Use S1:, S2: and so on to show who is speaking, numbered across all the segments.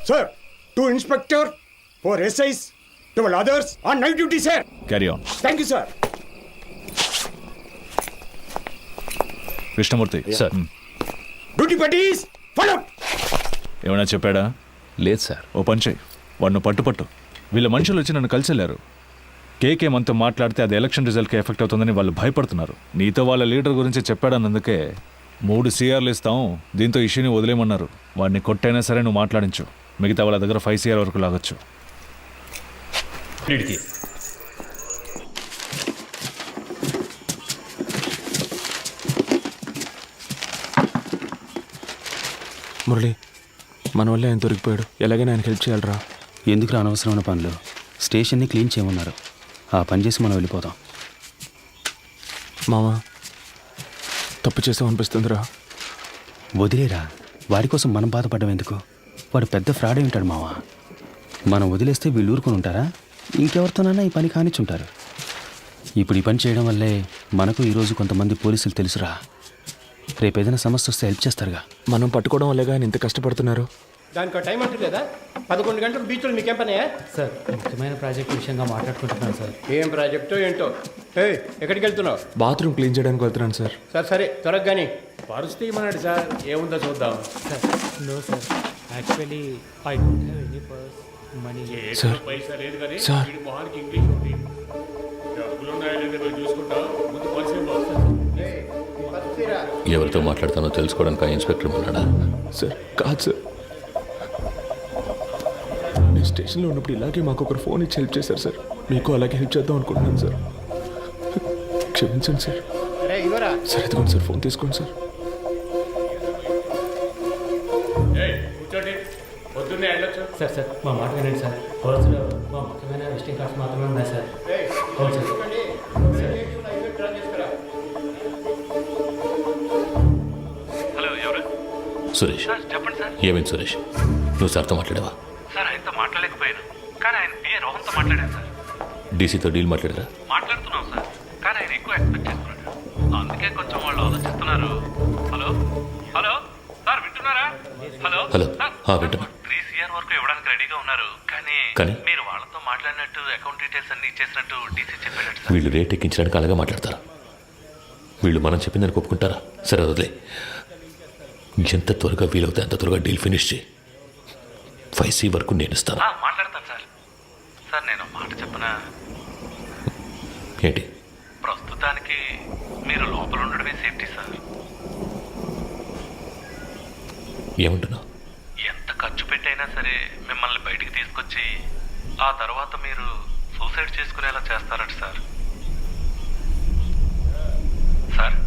S1: Sir, 2 inspector, 4 SIs, 12 others on night duty, sir.
S2: Carry on.
S1: Thank you, sir.
S2: Krishnamurthy
S3: sir.
S1: Duty buddies, follow.
S2: ఏమైనా చెప్పాడా?
S3: లేదు sir.
S2: ఓ పని చేయి, వాడిని పట్టు. వీళ్ళ మనుషులు వచ్చి నన్ను కలిసి వెళ్ళారు. కేకే మనతో మాట్లాడితే అది ఎలక్షన్ రిజల్ట్కి ఎఫెక్ట్ అవుతుందని వాళ్ళు భయపడుతున్నారు. నీతో వాళ్ళ లీడర్ గురించి చెప్పాడన్నందుకే 3 CRలు ఇస్తాం, దీంతో ఇష్యూని వదిలేయమన్నారు. వాడిని కొట్టైనా సరే నువ్వు మాట్లాడించు. మిగతా వాళ్ళ దగ్గర 5 CR వరకు లాగొచ్చు.
S4: మురళి, మన వల్ల ఆయన దొరికిపోయాడు. ఎలాగైనా ఆయనకి హెల్ప్ చేయాలరా.
S5: ఎందుకు అనవసరమైన పనులు? స్టేషన్ని క్లీన్ చేయమన్నారు, ఆ పని చేసి మనం వెళ్ళిపోతాం.
S4: మామ, తప్పు చేస్తాం అనిపిస్తుందిరా.
S5: వదిలేరా, వాడి కోసం మనం బాధపడడం ఎందుకు? వాడు పెద్ద ఫ్రాడ్ ఉంటాడు మావా. మనం వదిలేస్తే వీళ్ళు ఊరుకొని ఉంటారా? ఇంకెవరితోనైనా ఈ పని కానిచ్చుంటారు. ఇప్పుడు ఈ పని చేయడం వల్లే మనకు ఈరోజు కొంతమంది పోలీసులు తెలుసురా. రేపు ఏదైనా సమస్య వస్తే హెల్ప్ చేస్తారుగా.
S4: మనం పట్టుకోవడం వల్లేగా ఆయన ఇంత కష్టపడుతున్నారు.
S6: దానికి టైం అంటూ లేదా? 11 గంటలు బీచ్లో మీకేం పనే?
S7: సార్, ముఖ్యమైన ప్రాజెక్ట్ విషయంగా మాట్లాడుకుంటున్నాను సార్.
S6: ఏం ప్రాజెక్టో ఏంటో. ఎక్కడికి వెళ్తున్నావు?
S4: బాత్రూమ్ క్లీన్ చేయడానికి వెళ్తున్నాను సార్.
S6: సరే త్వరగా కానీ పరిస్థితి ఏమన్నాడు సార్? ఏముందో చూద్దాం.
S7: Sir, no sir, actually I don't have any purse money.
S4: Sir,
S6: పైసా లేదు కానీ
S4: సార్.
S6: వీడి మొహానికి ఇంగ్లీష్ ఉంది. డబ్బులు ఉన్నాయో లేదో చూసుకుంటా. ముందు పరిస్థితి
S3: ఎవరితో మాట్లాడతానో తెలుసుకోవడానికి ఆ ఇన్స్పెక్టర్ ఉన్నాడా?
S4: సార్, కాదు సార్. నేను స్టేషన్లో ఉన్నప్పుడు ఇలాగే మాకు ఒకరు ఫోన్ ఇచ్చి హెల్ప్ చేశారు సార్. మీకు అలాగే హెల్ప్ చేద్దాం అనుకుంటున్నాను సార్. క్షమించండి సార్.
S6: ఇవరా
S4: సార్, ఎదుగుండి సార్, ఫోన్ తీసుకోండి సార్.
S6: కూర్చోండి, పొద్దున్నే వెళ్ళొచ్చు.
S7: సార్, మా మాట వినండి సార్. పర్సులో మా ముఖ్యమైన విజిటింగ్ కార్డ్స్ మాత్రమే ఉన్నాయి సార్. అవును సార్.
S3: సురేష్,
S8: చెప్పండి సార్.
S3: ఏమైంది సురేష్? నువ్వు సార్తో మాట్లాడావా?
S8: సార్, ఆయనతో మాట్లాడలేకపోయాను, కానీ ఆయన పిఏ రోహన్తో మాట్లాడాను సార్.
S3: డీసీతో డీల్ మాట్లాడారా?
S8: మాట్లాడుతున్నాం సార్, కానీ ఆయన ఎక్కువ ఎక్స్పెక్ట్ చేస్తున్నాడు. అందుకే కొంచెం వాళ్ళు ఆలోచిస్తున్నారు. హలో హలో సార్, వింటున్నారా? హలో
S3: హలో,
S8: సార్,
S3: వింటున్నా.
S8: 3 CR వరకు ఇవ్వడానికి రెడీగా ఉన్నారు, కానీ
S3: కానీ?
S8: మీరు వాళ్ళతో మాట్లాడినట్టు అకౌంట్ డీటెయిల్స్ అన్ని ఇచ్చేసినట్టు డీసీ చెప్పాడు సార్.
S3: వీళ్ళు రేట్ ఎక్కించడానికి అలాగే మాట్లాడతారా? వీళ్ళు మనం చెప్పిందని ఒప్పుకుంటారా? సరే వదిలే. ఎంత త్వరగా వీలవుతే అంత త్వరగా డీల్ ఫినిష్ చేయి. 5C వరకు నేను ఇస్తాను.
S8: మాట్లాడతాను సార్. సార్, నేను మాట చెప్పనా?
S3: ఏంటి?
S8: ప్రస్తుతానికి మీరు లోపల ఉండడమే సేఫ్టీ సార్.
S3: ఏమంటున్నావు?
S8: ఎంత ఖర్చు పెట్టైనా సరే మిమ్మల్ని బయటికి తీసుకొచ్చి ఆ తర్వాత మీరు సూసైడ్ చేసుకునేలా చేస్తారట sir. Sir,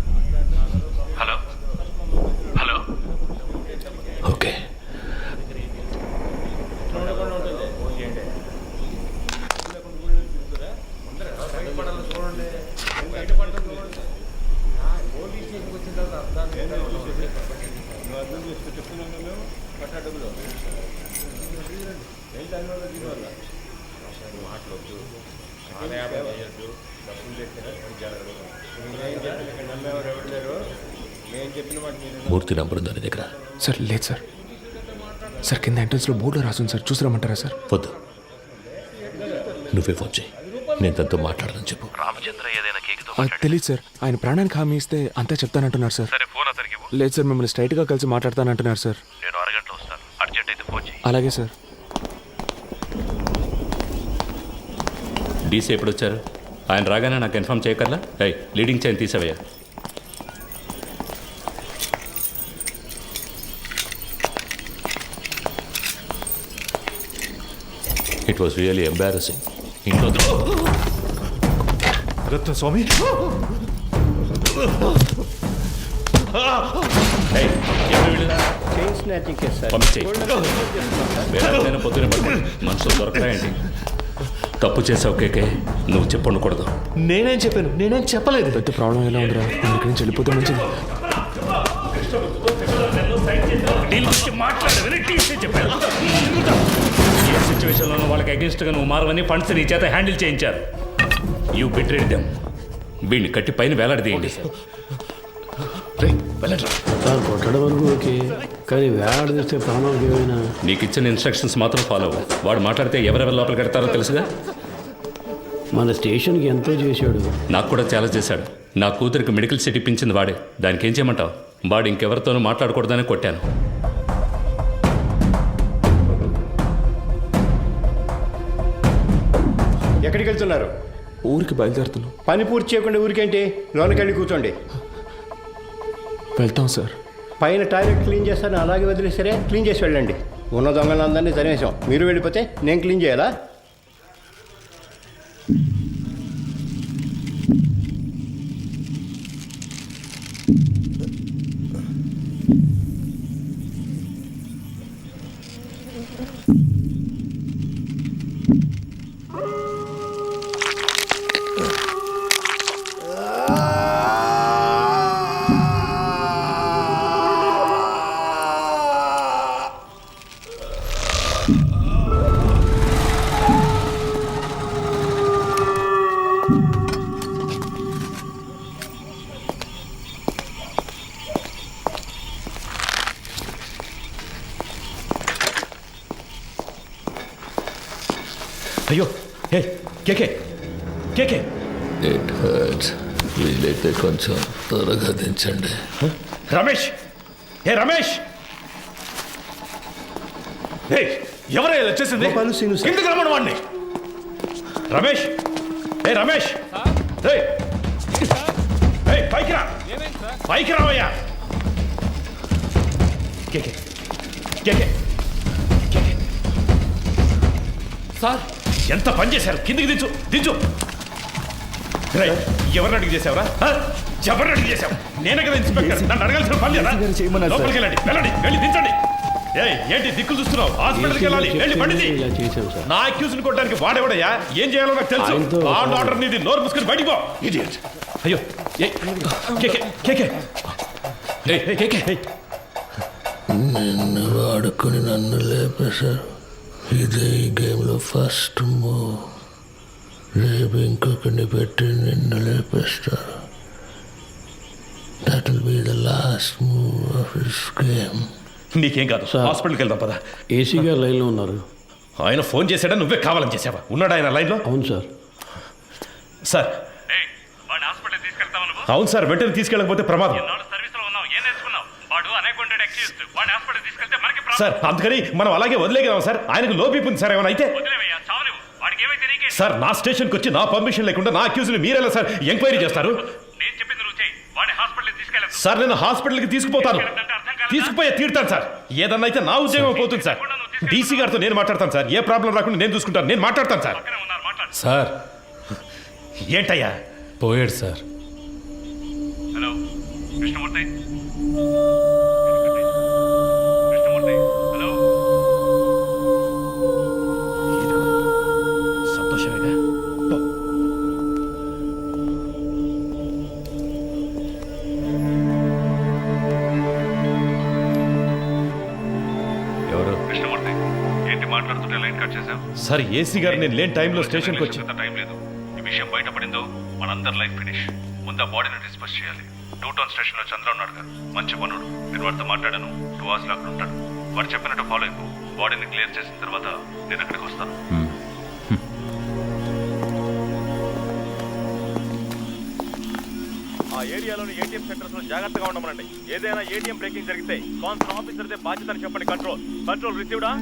S8: hello hello.
S3: Okay. Murthy number ఉందా నీ దగ్గర?
S4: సార్, లేదు సార్. సార్, కింద ఎంట్రన్స్లో బోర్డులో రాసుంది సార్, చూసిరమ్మంటారా సార్?
S3: వద్దు, నువ్వే ఫోన్ చేయి. నేను తనతో మాట్లాడాలని చెప్పు.
S8: రామచంద్ర ఏదైనా కేకుతో
S4: అది తెలియదు సార్. ఆయన ప్రాణానికి హామీ ఇస్తే అంతా చెప్తానంటున్నారు సార్.
S8: సరే, ఫోన్ అతనికి ఇవ్వు.
S4: లేదు సార్, మిమ్మల్ని స్ట్రైట్గా కలిసి మాట్లాడతానంటున్నారు సార్.
S8: నేను అరగంటలో వస్తాను, అర్జెంట్ అయితే ఫోన్ చేయి.
S4: అలాగే సార్.
S3: డీసీ ఎప్పుడు వచ్చారు? ఆయన రాగానే నాకు ఇన్ఫార్మ్ చేయకర్లా? లీడింగ్ చైన్ తీసావయ్యా. It was really embarrassing. ఇంట్లో
S2: Ratna Swamy,
S6: chain snatching case sir.
S3: పంపించేయి. వేరే పొద్దునే పడుకోండి, మనుషులు దొరకరాయండి. తప్పు చేసావు కేకే, నువ్వు చెప్పండకూడదు.
S4: నేనేం చెప్పాను? నేనేం చెప్పలేదు. పెద్ద ప్రాబ్లం ఎలా ఉందిరా? నేను ఇక్కడి నుంచి వెళ్ళిపోతే మంచిది.
S3: ఏ సిచ్యువేషన్లోనూ వాళ్ళకి అగేన్స్ట్గా నువ్వు మారవని ఫండ్స్ నీ చేత హ్యాండిల్ చేయించారు. You betrayed them. వీడిని కట్టి పైన వేలాడదీయండి. వెళ్ళట్రా.
S9: సార్ కొట్టడం వరకు ఓకే, కానీ వేలాడదీస్తే ప్రాణాలకు ఏమైనా.
S3: నీకు ఇచ్చిన ఇన్స్ట్రక్షన్స్ మాత్రం ఫాలో అవ్వు. వాడు మాట్లాడితే ఎవరెవరు లోపల కడతారో తెలుసుగా.
S9: మన స్టేషన్కి ఎంతో చేశాడు.
S3: నాకు కూడా చాలా చేశాడు. నా కూతురికి మెడికల్ సీట్ ఇప్పించింది వాడే. దానికి ఏం చేయమంటావు? వాడు ఇంకెవరితోనూ మాట్లాడకూడదని కొట్టాను.
S1: ఎక్కడికి వెళ్తున్నారు?
S4: ఊరికి బయలుదేరుతున్నాం.
S1: పని పూర్తి చేయకుండా ఊరికేంటి? లోనకి వెళ్ళి కూర్చోండి.
S4: వెళ్తాం సార్.
S1: పైన టాయిలెట్ క్లీన్ చేస్తాను, అలాగే వదిలేసరే క్లీన్ చేసి వెళ్ళండి. ఉన్న దొంగలందరినీ తరిమేశాం. మీరు వెళ్ళిపోతే నేను క్లీన్ చేయాలా?
S3: అయ్యో, హే కేకే కేకే.
S10: It hurts. వీలైతే కొంచెం త్వరగా దించండి.
S3: రమేష్, హే రమేష్. హే, ఎవరైనా వచ్చేసింది?
S1: గోపాలు, సీను సార్.
S3: కిందకి రమ్మను వాడిని. రమేష్, హే రమేష్, హే హే పైకి రా, పైకి రావయ్యా. కేకే కేకే కేకే. సార్ ఎంత పని చేశారు? కిందికి దించు దించు. ఎవరిని అడిగి చేసావురా? ఎవరిని అడిగి చేసావు? నేనే కదా ఇన్స్పెక్టర్, నన్ను అడగాల్సిన పని లేదా? లోపలికి వెళ్ళండి, వెళ్ళండి, వెళ్ళి దించండి. ఏంటి దిక్కులు చూస్తున్నావు? హాస్పిటల్కి వెళ్ళాలి, వెళ్ళి బండిది.
S9: ఇలా చేశాం సార్.
S3: నా అక్యూజ్ని కొట్టడానికి వాడేవాడయ్యా? ఏం చేయాలో నాకు తెలుసు. ఆర్డర్ నీది, నోరు మూసుకొని బయటికి పో. ఇడియట్. అయ్యో కేకే కేకే కేకే.
S10: నిన్ను వాడుకొని నన్ను లేపేశారు. ఇదే ఈ గేమ్లో ఫస్ట్ మూవ్. రేపు ఇంకొకరిని పెట్టి నిన్ను లేపేస్తారు. That will be the last move of this game.
S3: నీకేం కాదు, హాస్పిటల్కి వెళ్దాం పదా.
S9: ఏసీ గారు లైన్లో ఉన్నారు.
S3: ఆయన ఫోన్ చేశాడా? నువ్వే కావాలని చేసావా? ఉన్నాడా ఆయన లైన్లో?
S9: అవును సార్.
S3: సార్
S8: వాడిని హాస్పిటల్ తీసుకెళ్తావు నువ్వు?
S3: అవును సార్, వెంటనే తీసుకెళ్ళకపోతే ప్రమాదం.
S8: ఎన్నాళ్ళు సర్వీస్లో ఉన్నావు, ఏం నేర్చుకున్నావు? వాడు అనేకొండెడ్ అక్యూజ్డ్. వాడిని హాస్పిటల్ తీసుకెళ్తే మనకి
S3: సార్ అందుకని మనం అలాగే వదిలేగలం సార్. ఆయనకు లో బీపీ ఉంది సార్. ఏమైనా అయితే
S8: వదిలేవయ్యా, చావనివ్వు. వాడికి ఏమైతే నీకే.
S3: సార్, నా స్టేషన్కి వచ్చి నా పర్మిషన్ లేకుండా నా అక్యూజ్ని మీరెలా సార్ ఎంక్వైరీ చేస్తారు?
S8: నేను చెప్పింది నువ్వు చేయి. వాడిని హాస్పిటల్ తీసుకెళ్ళదు.
S3: సార్ నేను హాస్పిటల్కి తీసుకుపోతాను, తీసుకుపోయే తీరుతాను సార్. ఏదన్నా అయితే నా ఉద్యోగం పోతుంది సార్. డీసీ గారితో నేను మాట్లాడతాను సార్. ఏ ప్రాబ్లం రాకుండా నేను చూసుకుంటాను, నేను మాట్లాడతాను సార్.
S8: మాట్లాడు.
S3: సార్ ఏంటయ్యా?
S10: పోయాడు sir.
S8: Hello Krishnamurthy. Krishnamurthy hello.
S3: సంతోషమేగా. ఎవరు?
S8: కృష్ణమూర్తి ఏంటి మాట్లాడుతుంటే లైన్ కట్ చేశావు?
S3: సార్ ఏసీ గారు నేను లేని టైంలో స్టేషన్కి వచ్చి.
S8: టైం లేదు. ఈ విషయం బయటపడిందో మనందరి లైఫ్ ఫినిష్. ముందు ఆ బాడీని డిస్పస్ చేయాలి. 2 టౌన్ స్టేషన్లో చంద్ర ఉన్నాడు గారు, మంచి పనుడు. నేను వాడితో మాట్లాడాను. 2 hours అక్కడ ఉంటాడు. వాడు చెప్పినట్టు ఫాలో అయిపో. బాడీని క్లియర్ చేసిన తర్వాత నేను అక్కడికి వస్తాను.
S6: ఆ ఏరియాలోని ఏటీఎం సెంటర్స్ లో జాగ్రత్తగా ఉండమనండి. ఏదైనా ఏటీఎం బ్రేకింగ్ జరిగితే కాన్సర్న్ ఆఫీసర్దే బాధ్యతని చెప్పండి. కంట్రోల్ కంట్రోల్ రిసీవ్డా?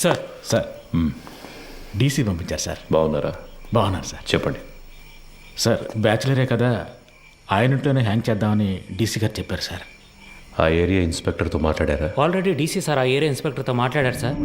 S7: సార్
S2: సార్
S7: డీసీ పంపించారు సార్.
S3: బాగున్నారా?
S7: బాగున్నారు సార్.
S3: చెప్పండి.
S7: సార్ బ్యాచులరే కదా, ఆయనతోనే హ్యాంగ్ చేద్దామని డీసీ గారు చెప్పారు సార్.
S3: ఆ ఏరియా ఇన్స్పెక్టర్తో మాట్లాడారా?
S7: ఆల్రెడీ డీసీ సార్ ఆ ఏరియా ఇన్స్పెక్టర్తో మాట్లాడారు సార్.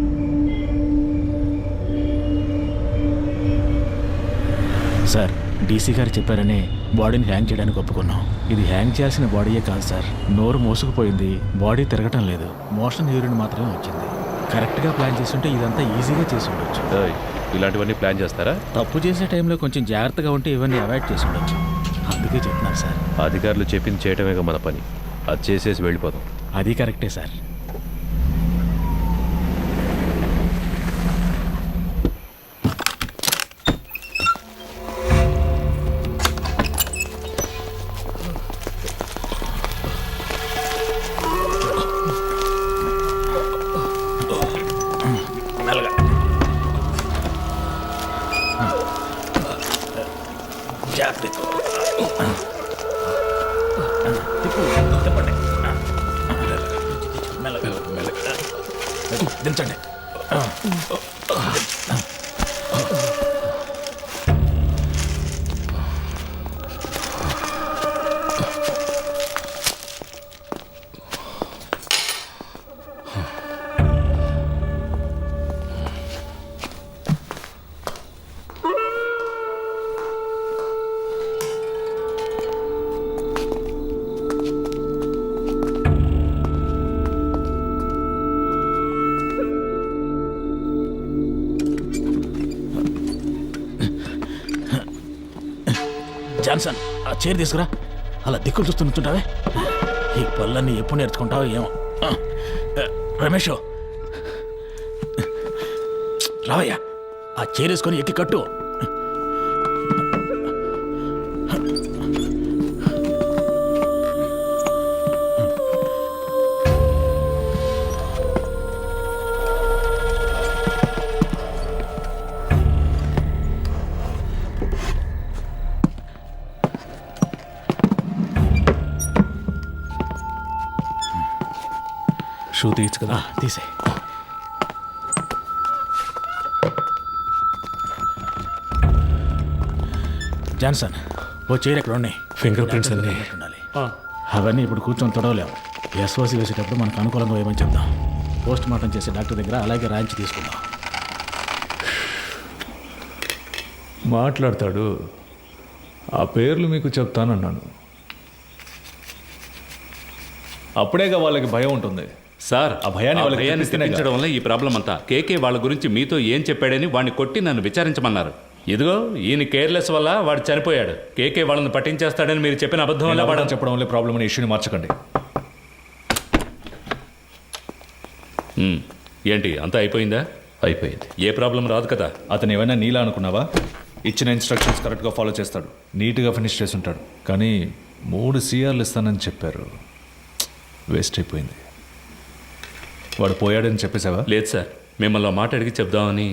S7: సార్ డీసీ గారు చెప్పారని బాడీని హ్యాంగ్ చేయడానికి ఒప్పుకున్నాం. ఇది హ్యాంగ్ చేయాల్సిన బాడీయే కాదు సార్. నోరు మోసుకుపోయింది, బాడీ తిరగటం లేదు, మోషన్ యూరిన్ మాత్రమే వచ్చింది. కరెక్ట్గా ప్లాన్ చేస్తుంటే ఇదంతా ఈజీగా చేసి ఉండొచ్చు.
S3: ఇలాంటివన్నీ ప్లాన్ చేస్తారా?
S7: తప్పు చేసే టైంలో కొంచెం జాగ్రత్తగా ఉంటే ఇవన్నీ అవాయిడ్ చేసి ఉండొచ్చు. అందుకే చెప్తున్నాను సార్.
S3: అధికారులు చెప్పింది చేయటమేగా మన పని. అది చేసేసి వెళ్ళిపోదాం.
S7: అది కరెక్టే సార్. దించండి. జాన్సన్, ఆ చైర్ తీసుకురా. అలా దిక్కులు చూస్తూ నుంచుంటావే. ఈ పళ్ళన్నీ ఎప్పుడు నేర్చుకుంటావో ఏమో. రమేష్ రావయ్యా, ఆ చైర్ వేసుకొని ఎక్కి కట్టు. షూ తీయచ్చు కదా? తీసే. జాన్సన్, ఓ చైర్ ఎక్కడ ఉన్నాయి?
S4: ఫింగర్ ప్రింట్స్ అన్నీ
S7: ఉండాలి. అవన్నీ ఇప్పుడు కూర్చొని తొడవలేము. ఎస్ఓసి వేసేటప్పుడు మనకు అనుకూలంగా ఏమని చెప్దాం. పోస్ట్ మార్టం చేసే డాక్టర్ దగ్గర అలాగే రాయించి తీసుకుందాం.
S4: మాట్లాడతాడు. ఆ పేర్లు మీకు చెప్తానన్నాను.
S2: అప్పుడేగా వాళ్ళకి భయం ఉంటుంది
S8: సార్.
S2: ఆ భయాన్ని వాళ్ళకి
S8: భయాన్ని
S2: తెప్పిస్తేనే
S8: తెప్పించడం వల్ల ఈ ప్రాబ్లం అంతా. కేకే వాళ్ళ గురించి మీతో ఏం చెప్పాడని వాడిని కొట్టి నన్ను విచారించమన్నారు. ఇదిగో ఈయన కేర్లెస్ వల్ల వాడు చనిపోయాడు. కేకే వాళ్ళని పట్టించేస్తాడని మీరు చెప్పిన అబద్ధం వల్ల వాడు
S2: చెప్పడం వల్ల ప్రాబ్లం అనే ఇష్యూని మార్చకండి.
S8: ఏంటి అంతా అయిపోయిందా?
S3: అయిపోయింది.
S8: ఏ ప్రాబ్లం రాదు కదా?
S2: అతను ఏమైనా నీలా అనుకున్నావా? ఇచ్చిన ఇన్స్ట్రక్షన్స్ కరెక్ట్గా ఫాలో చేస్తాడు, నీట్గా ఫినిష్ చేసి ఉంటాడు. కానీ 3 CRలు ఇస్తానని చెప్పారు. వేస్ట్ అయిపోయింది. వాడు పోయాడని చెప్పేసావా?
S8: లేదు సార్, మిమ్మల్ని మాట అడిగి చెప్దామని.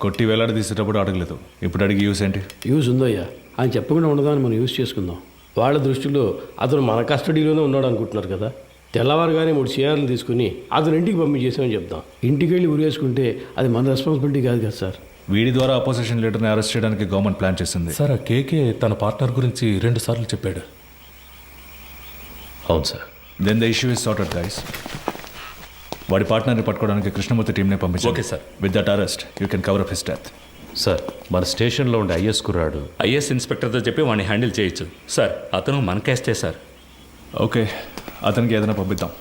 S2: కొట్టి వేలాడి తీసేటప్పుడు అడగలేదు, ఇప్పుడు అడిగి యూస్ ఏంటి?
S9: యూజ్ ఉందయ్యా. ఆయన చెప్పకుండా ఉండదాన్ని మనం యూజ్ చేసుకుందాం. వాళ్ళ దృష్టిలో అతను మన కస్టడీలోనే ఉన్నాడు అనుకుంటున్నారు కదా. తెల్లవారుగానే 3 CRలు తీసుకుని అతను ఇంటికి పంపించేసామని చెప్దాం. ఇంటికి వెళ్ళి ఉరేసుకుంటే అది మన రెస్పాన్సిబిలిటీ కాదు కదా సార్.
S2: వీడి ద్వారా అపోజిషన్ లీడర్ని అరెస్ట్ చేయడానికి గవర్నమెంట్ ప్లాన్ చేసింది.
S4: సార్, ఆ కేకే తన పార్ట్నర్ గురించి 2 సార్లు చెప్పాడు.
S3: అవును sir.
S2: Then the issue is sorted guys. వాడి పార్ట్నర్ని పట్టుకోవడానికి కృష్ణమూర్తి టీంనే పంపించారు.
S8: Okay sir.
S2: With that arrest you can cover up his death.
S3: Sir, మన స్టేషన్లో ఉండే ఐఎస్ కుర్రాడు
S8: ఐఎస్ ఇన్స్పెక్టర్తో చెప్పి వాడిని హ్యాండిల్ చేయొచ్చు సార్. అతను మన కేస్టే సార్.
S2: ఓకే, అతనికి ఏదైనా పంపిద్దాం.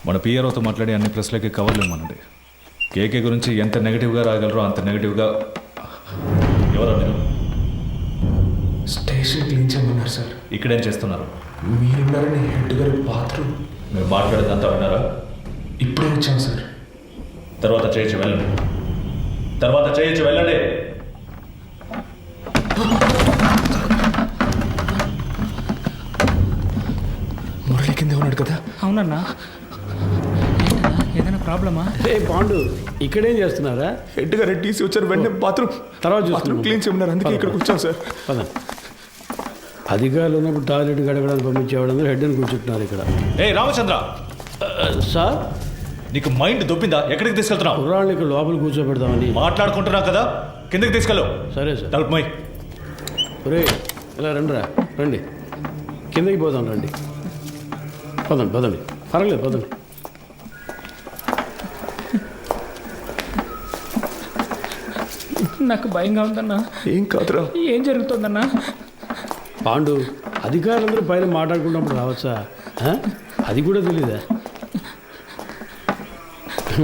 S2: మన పిఆర్ఓతో మాట్లాడి అన్ని ప్రెస్లకి కవర్లు ఇవ్వమనండి. కేకే గురించి ఎంత నెగిటివ్గా రాగలరో అంత నెగిటివ్గా. ఎవరో మీరు
S4: స్టేషన్ క్లీన్ చేయమన్నారు సార్.
S2: ఇక్కడేం చేస్తున్నారు?
S4: మీరున్నారని హెడ్ గారి బాత్రూమ్.
S2: మీరు మాట్లాడేదంతా విన్నారా?
S4: ఇప్పుడే వచ్చాను సార్.
S2: తర్వాత చేయొచ్చు వెళ్ళండి. తర్వాత చేయొచ్చు వెళ్ళండి.
S4: మురళి కింద ఉన్నాడు కదా?
S7: అవునన్నా, ఏదైనా ప్రాబ్లమా?
S9: పాండు, ఇక్కడేం చేస్తున్నారా?
S4: హెడ్ గారు టీసీ వచ్చారు, వెంటనే బాత్రూమ్
S9: బాత్రూమ్
S4: క్లీన్ చేయమన్నారు. అందుకే ఇక్కడికి వచ్చాను సార్.
S9: పద. అధికారులు ఉన్నప్పుడు టాయిలెట్ గడగడానికి పంపించేవాడు, హెడ్ అని కూర్చుంటున్నారు ఇక్కడ.
S2: ఏ రామచంద్ర,
S9: సార్
S2: నీకు మైండ్ దొబ్బిందా? ఎక్కడికి తీసుకెళ్తున్నావు?
S9: కుర్రాళ్ళని ఇక్కడ లోపల కూర్చోబెడదామని.
S2: మాట్లాడుకుంటున్నా కదా, కిందకి తీసుకెళ్ళు.
S9: సరే సార్.
S2: తలుపు మై.
S9: ఒరే ఇలా రండి కిందకి పోదాం రండి. పదండి పర్వాలేదు పదండి.
S7: నాకు భయంగా ఉందన్నా.
S4: ఏం కాదురా.
S7: ఏం జరుగుతుందన్నా?
S9: పాండు, అధికారులందరూ పైన మాట్లాడుకున్నప్పుడు రావచ్చా? అది కూడా తెలీదా?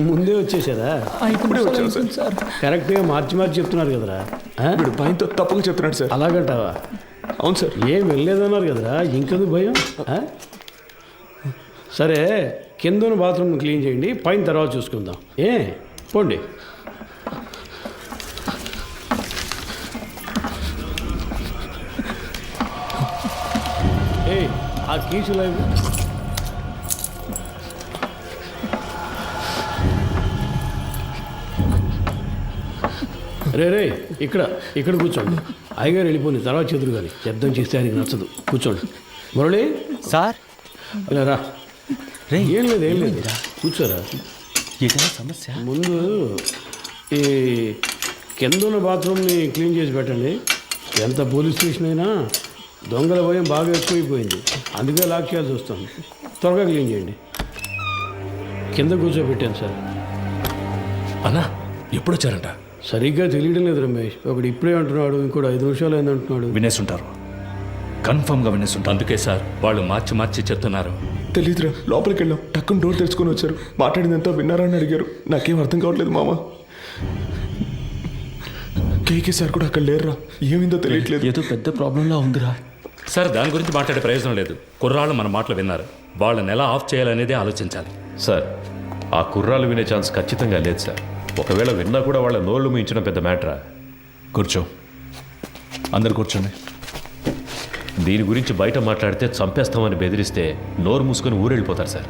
S9: ముందే వచ్చేసారా?
S4: ఇప్పుడే వచ్చాను సార్.
S9: కరెక్ట్గా మార్చి చెప్తున్నారు కదరా.
S4: వీడు భయంతో తప్పుగా చెప్తున్నాడు సార్.
S9: అలాగంటావా?
S4: అవును సార్.
S9: ఏం వెళ్ళలేదన్నారు కదరా, ఇంకెందుకు భయం? సరే, కింద బాత్రూమ్ క్లీన్ చేయండి, పైన తర్వాత చూసుకుందాం. పోండి. ఆ కీసులు రే ఇక్కడ కూర్చోండి. అయ్యగారు వెళ్ళిపోయింది, తర్వాత చెదురు కానీ శబ్దం చేస్తే ఆయనకి నచ్చదు. కూర్చోండి. మురళి
S5: సార్
S9: ఇలా రా.
S5: రే
S9: ఏం లేదు కూర్చోరా.
S5: ఏదైనా సమస్య?
S9: ముందు ఈ కింద ఉన్న బాత్రూమ్ని క్లీన్ చేసి పెట్టండి. ఎంత పోలీస్ స్టేషన్ అయినా దొంగల భయం బాగా ఎక్కువైపోయింది, అందుకే లాక్ చేయాల్సి వస్తుంది. త్వరగా క్లీన్ చేయండి. కింద కూర్చోబెట్టాను సార్.
S3: అన్నా ఎప్పుడు వచ్చారంట?
S9: సరిగ్గా తెలియడం లేదు రమేష్. ఒకడు ఇప్పుడే అంటున్నాడు, ఇంకోటి 5 నిమిషాలు అయింది అంటున్నాడు.
S2: వినేసుంటారు, కన్ఫర్మ్గా వినేసుంటారు.
S3: అందుకే సార్ వాళ్ళు మార్చి చెప్తున్నారు.
S4: తెలీదురా. లోపలికి వెళ్ళాం, టక్కున డోర్ తెరుచుకొని వచ్చారు. మాట్లాడిందంతా విన్నారా అని అడిగారు. నాకేం అర్థం కావట్లేదు మామ. కేకే సార్ కూడా అక్కడ లేరురా. ఏమైందో తెలియట్లేదు.
S5: ఏదో పెద్ద ప్రాబ్లంలా ఉందిరా.
S3: సార్ దాని గురించి మాట్లాడే ప్రయోజనం లేదు. కుర్రాళ్ళు మన మాటలు విన్నారు, వాళ్ళని ఎలా ఆఫ్ చేయాలనేదే ఆలోచించాలి.
S11: సార్ ఆ కుర్రాలు వినే ఛాన్స్ ఖచ్చితంగా లేదు సార్. ఒకవేళ విన్నా కూడా వాళ్ళ నోళ్ళు మూయించడం పెద్ద మ్యాటరా?
S2: కూర్చో, అందరు కూర్చోండి.
S11: దీని గురించి బయట మాట్లాడితే చంపేస్తామని బెదిరిస్తే నోరు మూసుకొని ఊరెళ్ళిపోతారు సార్.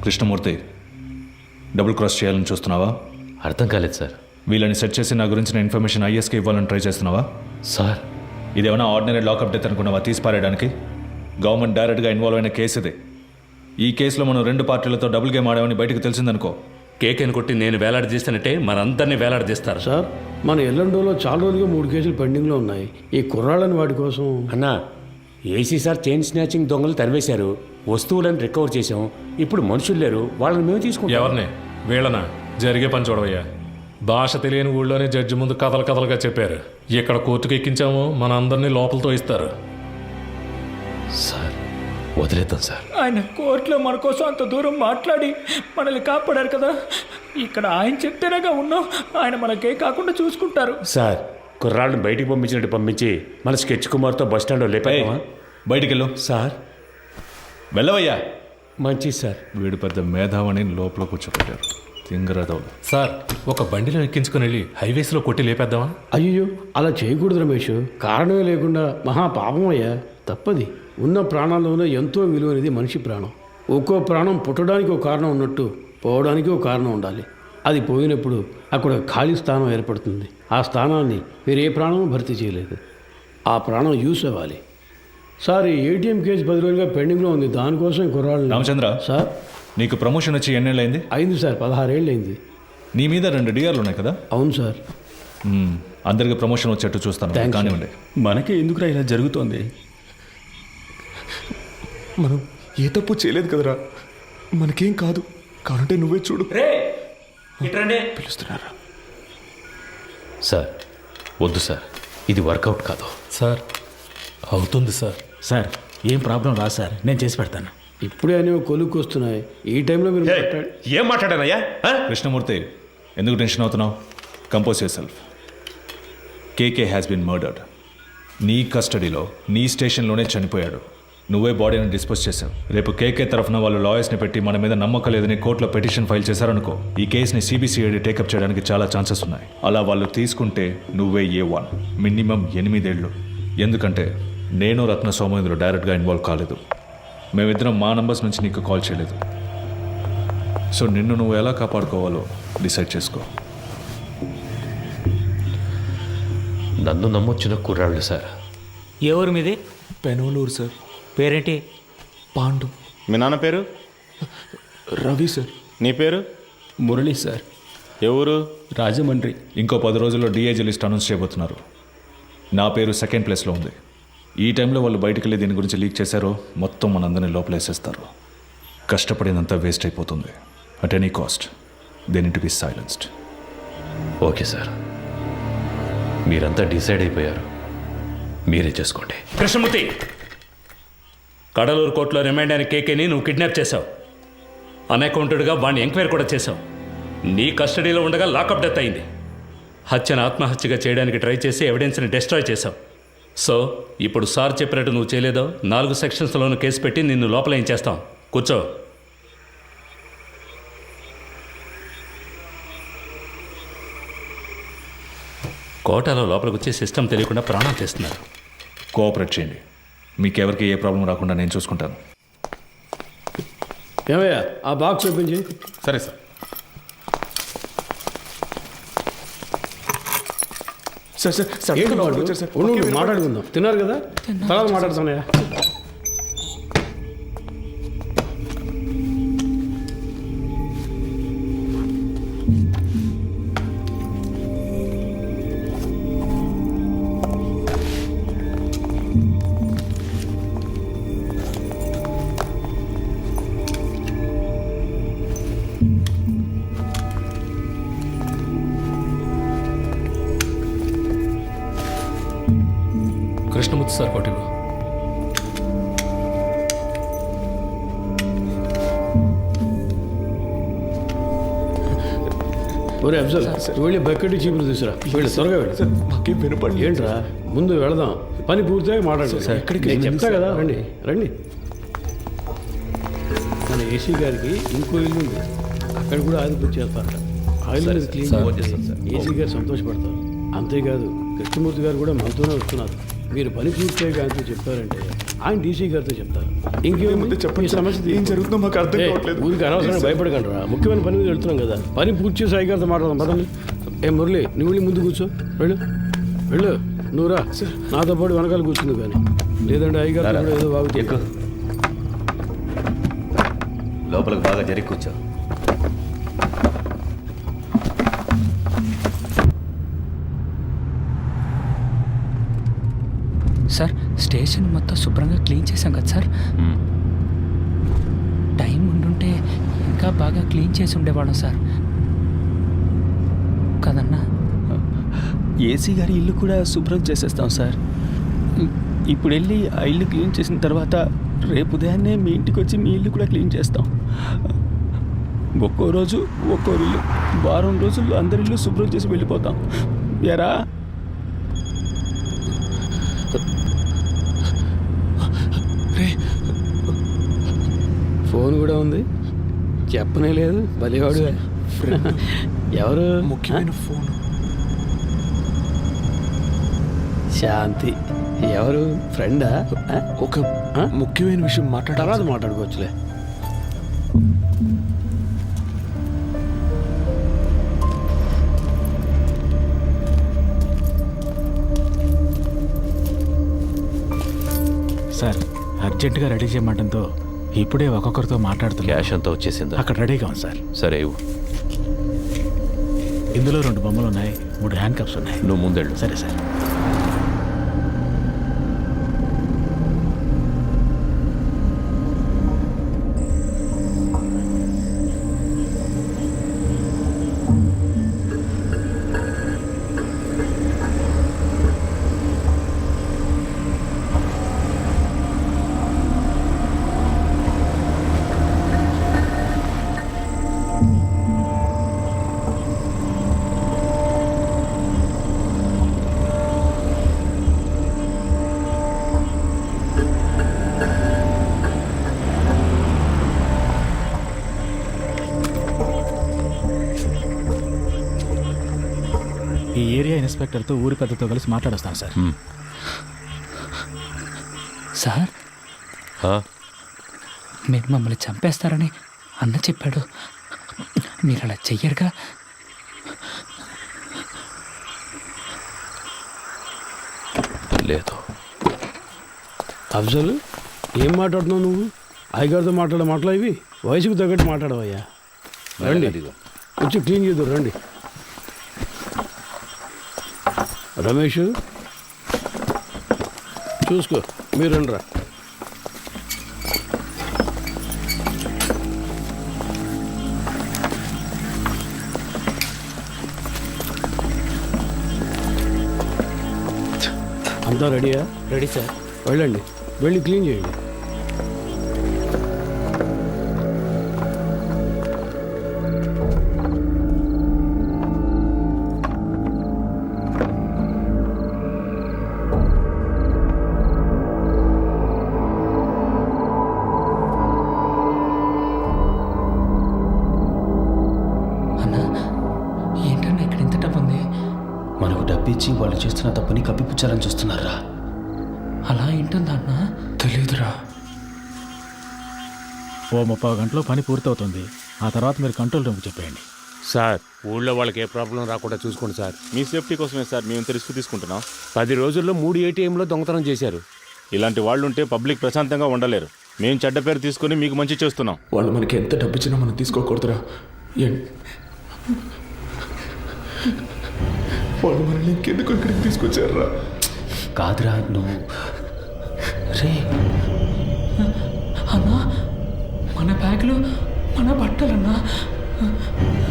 S2: కృష్ణమూర్తి, డబుల్ క్రాస్ చేయాలని చూస్తున్నావా?
S11: అర్థం కాలేదు సార్.
S2: వీళ్ళని సెట్ చేసి నా గురించిన ఇన్ఫర్మేషన్ ఐఎస్కి ఇవ్వాలని ట్రై చేస్తున్నావా?
S11: సార్
S2: ఇదేమైనా ఆర్డినరీ లాకప్ డెత్ అనుకున్నావా తీసి పారేయడానికి? గవర్నమెంట్ డైరెక్ట్గా ఇన్వాల్వ్ అయిన కేసు ఇది. ఈ కేసులో మనం 2 పార్టీలతో డబుల్ గేమ్ ఆడామని బయటకు తెలిసిందనుకో,
S3: కేకేని కొట్టి నేను వేలాడదీస్తానంటే మనందరినీ వేలాడదీస్తారు.
S9: సార్ మన ఎల్లండోలో చాలా రోజులుగా 3 కేసులు పెండింగ్లో ఉన్నాయి. ఈ కుర్రాళ్ళని వాటి కోసం.
S12: అన్నా, ఏసీ సార్ చైన్ స్నాచింగ్ దొంగలు తరివేశారు, వస్తువులను రికవర్ చేసాం. ఇప్పుడు మనుషులు లేరు, వాళ్ళని మేము తీసుకుంటాం.
S8: ఎవరిని? వీళ్ళనా? జరిగే పని చూడవయ్యా. భాష తెలియని ఊళ్ళోనే జడ్జి ముందు కథలుగా చెప్పారు. ఇక్కడ కోర్టుకు ఎక్కించాము, మన అందరినీ లోపలతో ఇస్తారు.
S11: సార్ వదిలేద్దాం సార్.
S7: ఆయన కోర్టులో మన కోసం అంత దూరం మాట్లాడి మనల్ని కాపాడారు కదా. ఇక్కడ ఆయన చెప్తేనేగా ఉన్నాం, ఆయన మనకే కాకుండా చూసుకుంటారు.
S12: సార్ కుర్రాళ్ళని బయటికి పంపించినట్టు పంపించి మన స్కెచ్ కుమార్తో బస్ స్టాండ్లో లేపామా?
S2: బయటికి వెళ్ళు.
S12: సార్
S2: వెళ్ళవయ్యా.
S12: మంచిది సార్.
S2: వీడు పెద్ద మేధావని లోపల కూర్చోబెట్టారు. తింగరదవులు.
S3: సార్ ఒక బండిలో ఎక్కించుకుని వెళ్ళి హైవేస్లో కొట్టి లేపేద్దామా?
S9: అయ్యో అలా చేయకూడదు రమేష్. కారణమే లేకుండా మహా పాపం అయ్యా, తప్పది. ఉన్న ప్రాణాల్లోనే ఎంతో విలువైనది మనిషి ప్రాణం. ఒక్కో ప్రాణం పుట్టడానికి ఒక కారణం ఉన్నట్టు పోవడానికి ఒక కారణం ఉండాలి. అది పోయినప్పుడు అక్కడ ఖాళీ స్థానం ఏర్పడుతుంది. ఆ స్థానాన్ని వేరే ప్రాణం భర్తీ చేయలేదు. ఆ ప్రాణం యూస్ అవ్వాలి. సార్ ఈ ఏటీఎం కేసు 10 రోజులుగా పెండింగ్లో ఉంది, దానికోసం కుర్రాళ్ళు.
S2: రామచంద్ర
S9: సార్
S2: నీకు ప్రమోషన్ వచ్చి ఎన్నేళ్ళైంది?
S9: అయింది సార్, 16 ఏళ్ళు అయింది.
S2: నీ మీద 2 డిఆర్లు ఉన్నాయి కదా?
S9: అవును సార్.
S2: అందరికి ప్రమోషన్ వచ్చేట్టు చూస్తాను. కానివ్వండి.
S5: మనకే ఎందుకురా ఇలా జరుగుతోంది?
S4: మనం ఏ తప్పు చేయలేదు కదరా. మనకేం కాదు, కానంటే నువ్వే చూడు. పిలుస్తున్నారా?
S11: సార్ వద్దు సార్, ఇది వర్కౌట్ కాదు.
S3: సార్ అవుతుంది సార్.
S7: సార్ ఏం ప్రాబ్లం రా సార్, నేను చేసి పెడతాను.
S9: ఇప్పుడే అనేవి కొలుక్కు వస్తున్నాయి. ఈ టైంలో మీరు
S3: ఏం మాట్లాడానయ్యా?
S2: కృష్ణమూర్తి, ఎందుకు టెన్షన్ అవుతున్నావు? Compose yourself. KK has been murdered. నీ కస్టడీలో, నీ స్టేషన్లోనే చనిపోయాడు. నువ్వే బాడీని డిస్పోజ్ చేశావు. రేపు కేకే తరఫున వాళ్ళు లాయర్స్ని పెట్టి మన మీద నమ్మకం లేదని కోర్టులో పిటిషన్ ఫైల్ చేశారనుకో, ఈ కేసుని సిబిసిఐడి టేకప్ చేయడానికి చాలా ఛాన్సెస్ ఉన్నాయి. అలా వాళ్ళు తీసుకుంటే నువ్వే A1, మినిమం 8 ఏళ్ళు. ఎందుకంటే నేను రత్న సోమేంద్ర డైరెక్ట్గా ఇన్వాల్వ్ కాలేదు. మేమిద్దరం మా నంబర్స్ నుంచి నీకు కాల్ చేయలేదు. సో నిన్ను నువ్వు ఎలా కాపాడుకోవాలో డిసైడ్ చేసుకో.
S11: నన్ను నమ్మొచ్చిన కుర్రాళ్ళు సార్.
S7: ఎవరు మీది?
S4: పెనోలూరు సార్.
S7: పేరేంటి?
S4: పాండు.
S1: మీ నాన్న పేరు?
S4: రవి సార్.
S12: నీ పేరు?
S5: మురళి సార్,
S12: ఎవరు?
S5: రాజమండ్రి.
S2: ఇంకో 10 రోజుల్లో డిఐజీ లిస్ట్ అనౌన్స్ చేయబోతున్నారు. నా పేరు సెకండ్ ప్లేస్లో ఉంది. ఈ టైంలో వాళ్ళు బయటకు వెళ్ళి దీని గురించి లీక్ చేశారో మొత్తం మనందరినీ లోపలేసేస్తారు. కష్టపడినంత వేస్ట్ అయిపోతుంది. At any cost they need to be silenced.
S11: Okay sir, మీరంతా డిసైడ్ అయిపోయారు, మీరే చేసుకోండి.
S12: కృష్ణమూర్తి, కడలూరు కోర్టులో రిమైండ్ అయిన కేకేని నువ్వు కిడ్నాప్ చేశావు. అన్అకౌంటెడ్గా వాడిని ఎంక్వైరీ కూడా చేశావు. నీ కస్టడీలో ఉండగా లాకప్ డెత్ అయింది. హత్యను ఆత్మహత్యగా చేయడానికి ట్రై చేసి ఎవిడెన్స్ని డిస్ట్రాయ్ చేశావు. సో ఇప్పుడు సార్ చెప్పినట్టు నువ్వు చేయలేదో 4 సెక్షన్స్లోనూ కేసు పెట్టి నిన్ను లోపల ఏం చేస్తాం. కూర్చో. కోటాలో లోపలికి వచ్చే సిస్టమ్ తెలియకుండా ప్రాణం చేస్తున్నారు.
S2: కోఆపరేట్ చేయండి. మీకెవరికి ఏ ప్రాబ్లం రాకుండా నేను చూసుకుంటాను.
S9: ఏమయ్యా ఆ బాక్స్ ఓపెన్ చేయి.
S12: సరే సార్.
S4: సార్
S9: ఏంటి మాట్లాడుకుందాం. తిన్నారు కదా, తర్వాత మాట్లాడుతున్నాయా?
S12: కృష్ణమూర్తి సార్ కోటివ్వు.
S9: ఒరే అఫ్జల్, వెళ్ళి బకెట్ చీపులు తీసురా. వెళ్ళి త్వరగా వెళ్ళి.
S4: సార్ మాకేం వినపడలేదు.
S9: ఏంట్రా, ముందు వెళదాం, పని పూర్తిగా మాట్లాడు. నేను చెప్తా కదా, రండి రండి. మన ఏసీ గారికి ఇంకో ఇల్లు ఉంది, అక్కడ కూడా ఆయిల్ బుక్ చేస్తారట. ఆయిల్ మీద క్లీన్ చేస్తారు. ఏసీ గారు సంతోషపడతారు. అంతేకాదు కృష్ణమూర్తి గారు కూడా మనతోనే వస్తున్నారు. మీరు పని పూర్తిగా ఆయనతో చెప్పారంటే ఆయన డీసీ గారితో చెప్తారు. ఇంకేముంది చెప్పండి. సమస్య ఏం జరుగుతుందో మాకు అర్థం కావట్లేదు. ఊరికి అనవసరంగా భయపడకండి రా. ముఖ్యమైన పని మీద వెళ్తున్నాం కదా, పని పూర్తి చేసి అయ్య గారితో మాట్లాడదాం. పదండి. మురళి, నువ్వు వెళ్ళి ముందు కూర్చో. వెళ్ళు వెళ్ళు. నువ్వు రా, నాతో పాటు వెనకాల కూర్చుంది. కానీ లేదంటే అయ్య గారు కూడా ఏదో బాగుంది.
S3: లోపలికి బాగా జరిగి కూర్చో.
S13: సార్, స్టేషన్ మొత్తం శుభ్రంగా క్లీన్ చేశాం కదా సార్. టైం ఉండుంటే ఇంకా బాగా క్లీన్ చేసి ఉండేవాళ్ళం సార్ కదన్నా.
S5: ఏసీ గారి ఇల్లు కూడా శుభ్రం చేసేస్తాం సార్. ఇప్పుడు వెళ్ళి ఆ ఇల్లు క్లీన్ చేసిన తర్వాత రేపు ఉదయాన్నే మీ ఇంటికి వచ్చి మీ ఇల్లు కూడా క్లీన్ చేస్తాం. ఒక్కో రోజు ఒక్కో ఇల్లు, వారం రోజుల్లో అందరి ఇల్లు శుభ్రం చేసి వెళ్ళిపోతాం. ఎరా
S9: ఫోన్ కూడా ఉంది, చెప్పనే లేదు. బలివాడు. ఎవరు?
S4: ముఖ్యమైన ఫోన్.
S9: శాంతి. ఎవరు? ఫ్రెండా?
S4: ఒక ముఖ్యమైన విషయం
S9: తర్వాత మాట్లాడుకోవచ్చులే.
S7: సార్, అర్జెంటుగా రెడీ చేయమంటంతో ఇప్పుడే ఒక్కొక్కరితో మాట్లాడుతున్నా.
S11: క్యాష్ అంతా వచ్చేసిందా?
S7: అక్కడ రెడీగా ఉంది సార్.
S11: సరే ఇవ్వు.
S7: ఇందులో 2 బొమ్మలు ఉన్నాయి, 3 హ్యాండ్ కప్స్ ఉన్నాయి.
S11: నువ్వు ముందెళ్ళు.
S7: సరే సార్. ఈ ఏరియా ఇన్స్పెక్టర్తో ఊరి పెద్దతో కలిసి మాట్లాడొస్తాను సార్.
S13: సార్, మీరు మమ్మల్ని చంపేస్తారని అన్న చెప్పాడు. మీరు అలా చెయ్యరుగా?
S11: లేదు.
S9: అఫ్జల్, ఏం మాట్లాడుతున్నావు నువ్వు? అయ్యగారితో మాట్లాడే మాటలు ఇవి? వయసుకు తగ్గట్టు మాట్లాడవయ్యా. రండి వచ్చి క్లీన్ చేద్దాం రండి. రమేష్ చూసుకో, మీరు రండిరా. అంతా రెడీయా?
S7: Ready sir.
S9: వెళ్ళండి, వెళ్ళి క్లీన్ చేయండి.
S13: అన్నా ఏంటన్నా ఇక్కడ ఇంత డబ్బు ఉంది?
S5: మనకు డబ్బిచ్చి వాళ్ళు చేస్తున్న తప్పుని కప్పిపుచ్చాలని చూస్తున్నారా?
S13: అలా ఏంటుందా అన్నా?
S7: తెలియదురా. ఓ 30 గంటలో పని పూర్తవుతుంది. ఆ తర్వాత మీరు కంట్రోల్ రూమ్కి చెప్పేయండి.
S14: సార్ ఊళ్ళో వాళ్ళకి ఏ ప్రాబ్లం రాకుండా చూసుకోండి సార్.
S6: మీ సేఫ్టీ కోసమే సార్ మేము ఇంత రిస్క్ తీసుకుంటున్నాం.
S14: 10 రోజుల్లో 3 ATMలో దొంగతనం చేశారు.
S6: ఇలాంటి వాళ్ళు ఉంటే పబ్లిక్ ప్రశాంతంగా ఉండలేరు. మేము చెడ్డ పేరు తీసుకుని మీకు మంచి చేస్తున్నాం.
S4: వాళ్ళు మనకి ఎంత డబ్బు ఇచ్చినా మనం తీసుకోకూడదురా. వాళ్ళు మనల్ని ఇంకెందుకు ఇక్కడికి తీసుకొచ్చారా?
S5: కాదురా నువ్వు రే
S13: అన్నా మన బ్యాగులు మన బట్టలన్నా.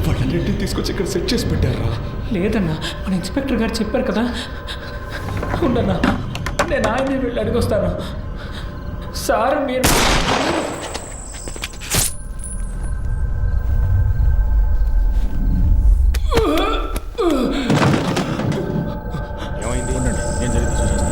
S4: వాళ్ళన్నింటినీ తీసుకొచ్చి ఇక్కడ సెట్ చేసి పెట్టారా?
S13: లేదన్నా, మన ఇన్స్పెక్టర్ గారు చెప్పారు కదా. ఉండన్నా, నేను ఆయనే వెళ్ళి అడిగొస్తాను. సార్ మీరు
S6: ఏమైంది?
S7: ఉండండి, నేను జరిగింది చూసేస్తాను.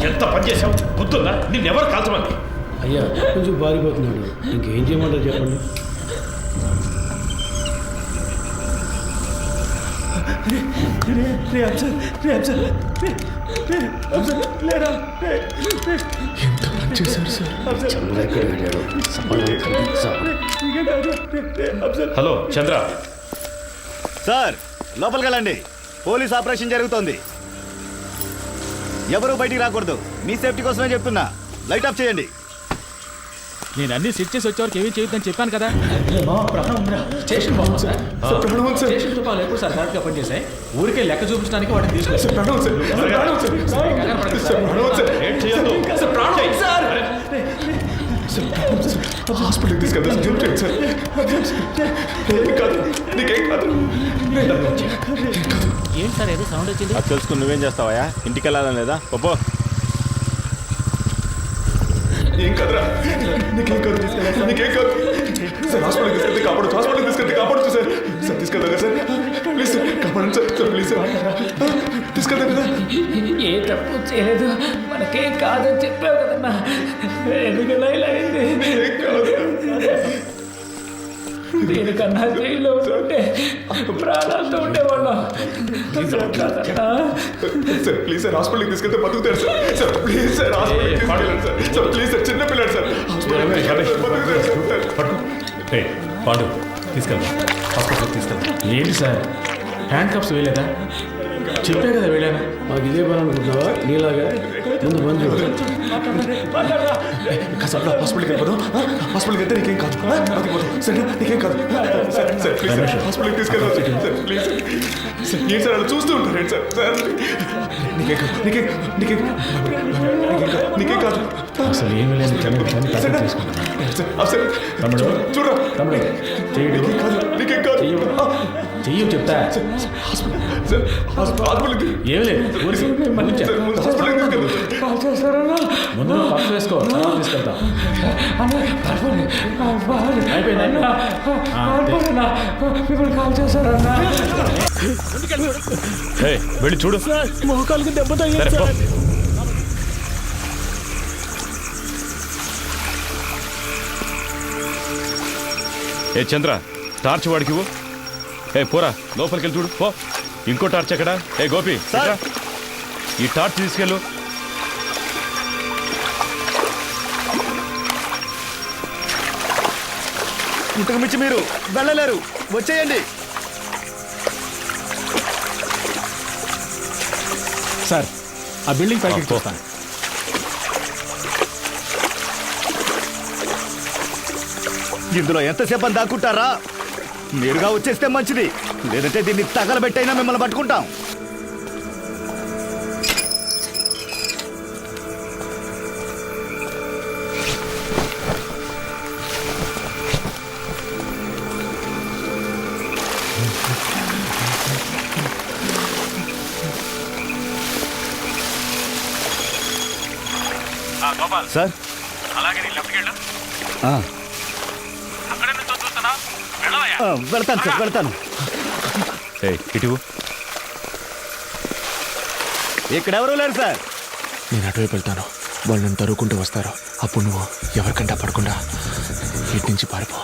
S11: ఎంత పని చేసావు? బుద్ధుందా? నిన్నెవరు కాల్చమంది?
S9: అయ్యా కొంచెం బారిపోతున్నాడు, ఇంకేం చేయమంటారు చెప్పండి.
S4: ఎంత పని చేశారు సార్?
S11: హలో చంద్ర.
S6: సార్ లోపలికి వెళ్ళండి. పోలీస్ ఆపరేషన్ జరుగుతోంది. ఎవరు బయటికి రాకూడదు. మీ సేఫ్టీ కోసమే చెప్తున్నా. లైట్ ఆఫ్ చేయండి.
S7: నేను అన్ని సెట్ చేసి వచ్చేవారికి ఏమీ చేయొద్దని చెప్పాను కదా.
S13: స్టేషన్ బాగుంది సార్.
S4: ప్రణవం సార్.
S13: స్టేషన్ రూపాయలు ఎప్పుడు సార్ కరెక్ట్గా పనిచేసాయి. ఊరికే లెక్క చూపించడానికి వాటిని తీసుకొచ్చి
S4: ప్రణవం సార్. ప్రణవం సార్. ప్రణవం సార్.
S11: ఏం చేయొద్దు.
S4: హాస్పిటల్కి తీసుకెళ్తాను సార్. కాదు, నీకేం కాదు.
S7: ఏంటి సార్ ఏదో సౌండ్ వచ్చింది?
S6: అది తెలుసుకుని నువ్వేం చేస్తావా? ఇంటికి వెళ్ళాలని లేదా? పప్పు
S4: ఏం కాదురా, నీకేం కాదు. నీకేం కాదు సార్. హాస్పిటల్కి తీసుకెళ్తే కాపాడచ్చు. హాస్పిటల్కి తీసుకెళ్తే కాపాడచ్చు సార్. సార్ తీసుకెళ్తారా సార్? ప్లీజ్ సార్, కాపాడండి సార్. సార్ ప్లీజ్ సార్, తీసుకెళ్తాను కదా.
S13: ఏ తప్పు చేయలేదు, మనకేం కాదని చెప్పావు కదన్నా. ఎందుకన్నా ఇలా అయింది?
S4: ఏం కాదు.
S13: దీనికన్నా జైల్లో ఉంటే ప్రాణాలతో ఉండేవాళ్ళం.
S4: సార్ ప్లీజ్ సార్, హాస్పిటల్కి తీసుకెళ్తే బతుకుతారు సార్. సార్ ప్లీజ్ సార్, హాస్పిటల్కి తీసుకెళ్ళండి సార్. సార్ ప్లీజ్ సార్, చిన్న పిల్లాడు సార్. హాస్పిటల్కి బతుకుతారు సార్.
S12: పాండు తీసుకెళ్దాం, హాస్పిటల్కి తీసుకెళ్దాం.
S7: ఏంటి సార్ హ్యాండ్ కప్స్ వేయలేదా? చెప్పే కదా వెళ్ళాను.
S9: మాకు ఇదే పని అనుకుంటున్నావా? నీలాగా ముందు పని చూడు.
S4: కాసేపు హాస్పిటల్కి వెళ్ళిపోదాం. హాస్పిటల్కి వెళ్తే నీకేం కాదు. బతికిపోతాం సరే, నీకేం కాదు. సార్ సార్ ప్లీజ్ సార్, హాస్పిటల్కి తీసుకెళ్దాం సార్. Please sir. ఏంటి సార్ అలా చూస్తూ ఉంటారు సార్? సార్ నీకేం కాదు. నీకేం నీకేం నీకేం కాదు.
S7: అసలు ఏమీ లేదు.
S4: సార్ సార్
S7: తమ్ముడు
S4: చూడరా.
S7: తమ్ముడు చెయ్యడు.
S4: నీకేం కాదు. నీకేం కాదు.
S7: చెయ్యి చెప్తా.
S4: సార్ హాస్పిటల్కి
S7: ఏం లేదు, ఊరికి మళ్ళీ
S4: హాస్పిటల్కి తీసుకెళ్దాం సార్.
S7: ముందు పక్క వేసుకో, తర్వాత తీసుకెళ్తాం. అయిపోయింది.
S13: కాల్ చేశారన్నా.
S11: వెళ్ళి చూడు.
S13: మోకాలకు దెబ్బ
S11: సరే,
S13: తగిలింది
S11: పో.
S13: సార్.
S11: ఏ చంద్ర, టార్చ్ వాడికి ఇవ్వు. ఏ పోరా, లోపలికి వెళ్ళి చూడు పో. ఇంకో టార్చ్ ఎక్కడ? ఏ గోపి, ఇట్రా. ఈ టార్చ్ తీసుకెళ్ళు.
S4: ఇంతకు మించి మీరు వెళ్ళలేరు, వచ్చేయండి.
S7: సార్ ఆ బిల్డింగ్ పైకి చూస్తాను.
S4: ఇందులో ఎంతసేపు అని దాక్కుంటారా? నేరుగా వచ్చేస్తే మంచిది, లేదంటే దీన్ని తగలబెట్టైనా మిమ్మల్ని పట్టుకుంటాం.
S6: గోపాల్
S4: సార్
S6: అలాగే నీ లెఫ్ట్కి వెళ్ళు. అక్కడే నుంచి చూస్తున్నా వెళ్ళవయ్యా.
S4: వెళ్తాను సార్, వెళ్తాను.
S11: ఇటు
S4: ఇక్కడెవరూ లేరు సార్.
S14: నేను అటువైపు వెళ్తాను, వాళ్ళు నన్ను తరువుకుంటూ వస్తారు. అప్పుడు నువ్వు ఎవరికంటా పడకుండా ఇటు నుంచి పారిపో.